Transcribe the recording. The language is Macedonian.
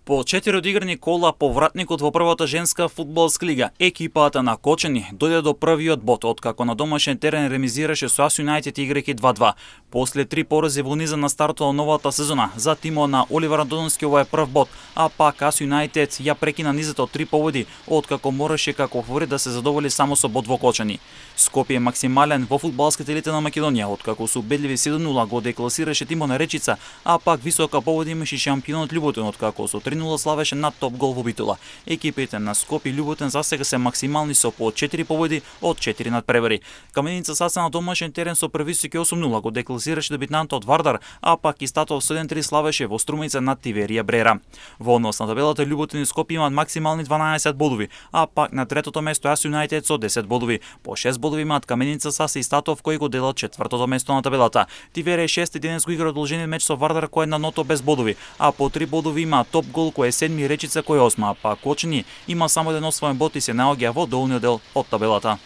По 4 одиграни кола повратникот во првата женска фудбалска лига, екипата на Кочани дојде до првиот бод откако на домашен терен ремизираше со АС Юнајтед играјќи 2:2. После 3 порази во низа на стартот новата сезона, за тимот на Оливер Андоновски ова е прв бод, а пак АС Юнајтед ја прекина низата од 3 победи, откако мораше како фаворит да се задоволи само со бод во Кочани. Скопје е максимален во фудбалската елита на Македонија, откако со убедливи 7:0 го декласираше тимот на Речица, а пак висока победа имаше шампионот Љуботин, откако со 3:0 славеше над топ гол во Битола. Екипите на Скопје и Љуботин засега се максимални со по 4 победи од 4 надпревари. Каменица саста на домашен терен со превисоки 8:0 го декласираше добитнантот Вардар, а пак и статот 7:3 славеше во Струмица над Тиверија Брера. Во однос на табелата Љуботин и Скопје имаат максимални 12 бодови, а пак на третото место АС Юнајтед со 10 бодови. По 6 бодови имаат Каменица Саса и Статов кои го делат четвртото место на табелата. Тиверија 6 денес го игра одолжениот меч со Вардар кој е на ното без бодови, а по 3 бодови има топ гол кој е 7 Речица кој е 8, па Кочани има само еден освоен бод и се наоѓа во долниот дел од табелата.